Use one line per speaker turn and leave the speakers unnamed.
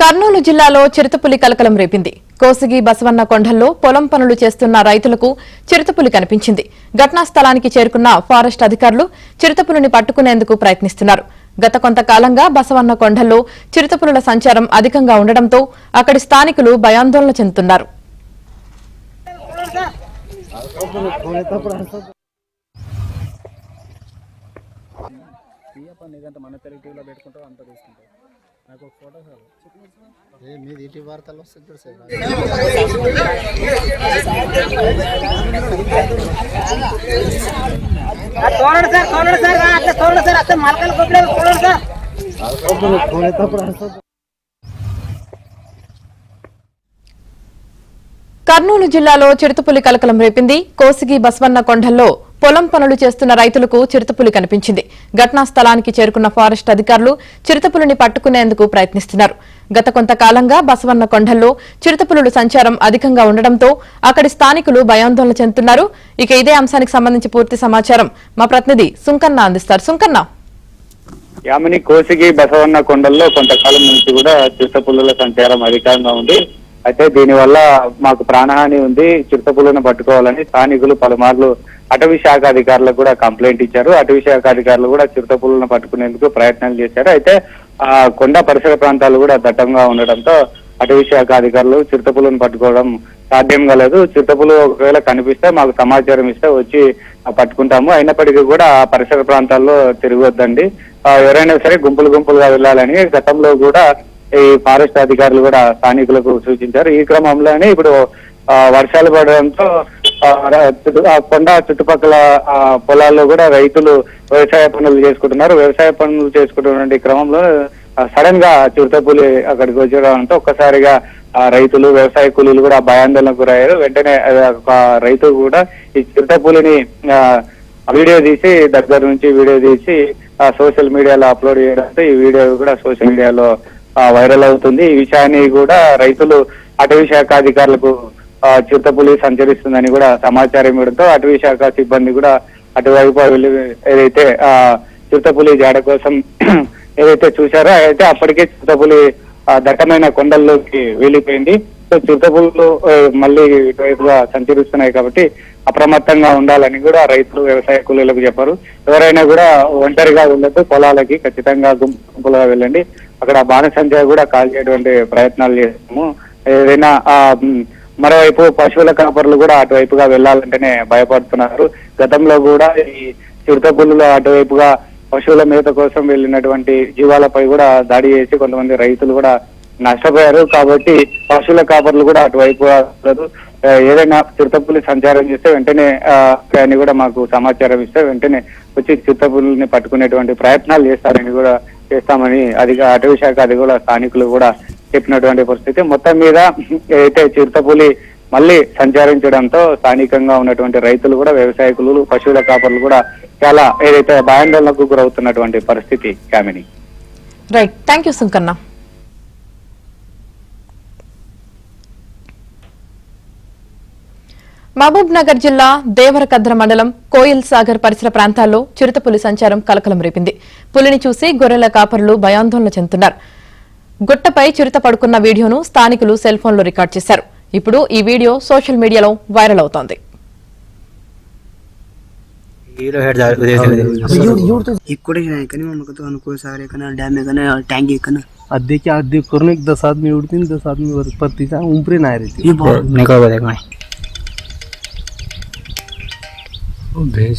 కర్నూలు జిల్లాలో చిరుతపులి కలకలం రేపింది. కోసిగి బసవన్న కొండల్లో పొలం పనులు చేస్తున్న రైతులకు చిరుతపులి కనిపించింది. ఘటనా స్థలానికి చేరుకున్న ఫారెస్ట్ అధికారులు చిరుతపులిని పట్టుకునేందుకు ప్రయత్నిస్తున్నారు. గత కొంతకాలంగా బసవన్న కొండల్లో చిరుతపులుల సంచారం అధికంగా ఉండడంతో అక్కడి స్థానికులు భయాందోళన చెందుతున్నారు. కర్నూలు జిల్లాలో చిరుతపులి కలకలం రేపింది. కోసిగి బసవన్న కొండల్లో పొలం పనులు చేస్తున్న రైతులకు చిరుతపులి కనిపించింది. ఘటనా స్థలానికి చేరుకున్న ఫారెస్ట్ అధికారులు చిరుతపులిని పట్టుకునేందుకు ప్రయత్నిస్తున్నారు. గత కొంతకాలంగా బసవన్న కొండల్లో చిరుతపులుల సంచారం అధికంగా ఉండడంతో అక్కడి స్థానికులు భయాందోళన చెందుతున్నారు. ఇక ఇదే అంశానికి సంబంధించి పూర్తి సమాచారం మా ప్రతినిధి సుంకన్న అందిస్తారు. సుంకన్న,
యామిని కోసిగి బసవన్న కొండల్లో కొంతకాలం నుంచి కూడా చిరుతపులుల సంచారం అధికంగా ఉంది. అయితే దీనివల్ల మాకు ప్రాణహాని ఉంది, చిరుతపులను పట్టుకోవాలని స్థానికులు పలుమార్లు అటవీ శాఖ అధికారులకు కూడా కంప్లైంట్ ఇచ్చారు. అటవీ శాఖ అధికారులు కూడా చిరుతపులను పట్టుకునేందుకు ప్రయత్నాలు చేశారు. అయితే కొండ పరిసర ప్రాంతాలు కూడా దట్టంగా ఉండడంతో అటవీ శాఖ అధికారులు చిరుతపులను పట్టుకోవడం సాధ్యం కాలేదు. చిరుతపులు ఒకవేళ కనిపిస్తే మాకు సమాచారం ఇస్తే వచ్చి పట్టుకుంటాము. అయినప్పటికీ కూడా ఆ పరిసర ప్రాంతాల్లో తిరగొద్దండి, ఎవరైనా సరే గుంపులుగా వెళ్ళాలని గతంలో కూడా ఈ ఫారెస్ట్ అధికారులు కూడా స్థానికులకు సూచించారు. ఈ క్రమంలోనే ఇప్పుడు వర్షాలు పడడంతో కొండ చుట్టుపక్కల పొలాల్లో కూడా రైతులు వ్యవసాయ పనులు చేసుకుంటున్నారు. వ్యవసాయ పనులు చేసుకుంటున్న క్రమంలో సడన్ గా చిరుతపులి అక్కడికి వచ్చేయడంతో ఒక్కసారిగా రైతులు వ్యవసాయ కూలీలు కూడా భయాందోళనకు గురయ్యారు. వెంటనే రైతు కూడా ఈ చిరుతపులిని వీడియో తీసి దగ్గర నుంచి వీడియో తీసి సోషల్ మీడియాలో అప్లోడ్ చేయడంతో ఈ వీడియో కూడా సోషల్ మీడియాలో వైరల్ అవుతుంది. ఈ విషయాన్ని కూడా రైతులు అటవీ శాఖ అధికారులకు చిరుతపులి సంచరిస్తుందని కూడా సమాచారం ఇవ్వడంతో అటవీ శాఖ సిబ్బంది కూడా అటువైపు వెళ్ళి ఏదైతే చిరుతపులి జాడ కోసం ఏదైతే చూశారో అయితే అప్పటికే చిరుతపులి దట్టమైన కొండల్లోకి వెళ్ళిపోయింది. సో చిరుతపులు మళ్ళీ ఇటువైపుగా సంచరిస్తున్నాయి కాబట్టి అప్రమత్తంగా ఉండాలని కూడా రైతులు వ్యవసాయ కూలీలకు చెప్పారు. ఎవరైనా కూడా ఒంటరిగా వెళ్ళొద్దు, పొలాలకి ఖచ్చితంగా గుంపులుగా వెళ్ళండి. అక్కడ బాణసంచా కూడా కాల్చేటువంటి ప్రయత్నాలు చేస్తాము. ఏదైనా మరోవైపు పశువుల కాపర్లు కూడా అటువైపుగా వెళ్లాలంటేనే భయపడుతున్నారు. గతంలో కూడా ఈ చిరుతపులులు అటువైపుగా పశువుల మేత కోసం వెళ్ళినటువంటి జీవాలపై కూడా దాడి చేసి కొంతమంది రైతులు కూడా నష్టపోయారు. కాబట్టి పశువుల కాపర్లు కూడా అటువైపు ఏదైనా చిరుతపులి సంచారం చేస్తే వెంటనే అని కూడా మాకు సమాచారం ఇస్తే వెంటనే వచ్చి చిరుతపులిని పట్టుకునేటువంటి ప్రయత్నాలు చేస్తామని అటవీ శాఖ కూడా స్థానికులు కూడా చెప్పినటువంటి పరిస్థితి. మొత్తం మీద ఏదైతే చిరుతపులి మళ్ళీ సంచరించడంతో స్థానికంగా ఉన్నటువంటి రైతులు కూడా వ్యవసాయ కూలీలు పశువుల కాపర్లు కూడా చాలా ఏదైతే భయాందోళనకు గురవుతున్నటువంటి పరిస్థితి. Kamini,
right, thank you Sunkanna. Mahabub Nagar జిల్లా దేవరకద్ర మండలం కోయిల్ సాగర్ పరిసర ప్రాంతాల్లో చిరుతపులి సంచారం కలకలం రేపింది. పులిని చూసి గొర్రెల కాపరులు భయాందోళన చెందుతున్నారు. గుట్టపై చిరుత పడుకున్న వీడియోను స్థానికులు సెల్ ఫోన్లో రికార్డు చేశారు. ఇప్పుడు ఈ వీడియో సోషల్ మీడియాలో వైరల్ అవుతోంది.
करून 10 आदमी उड़ती 10 आदमी पत्ती ऊपरे ना रही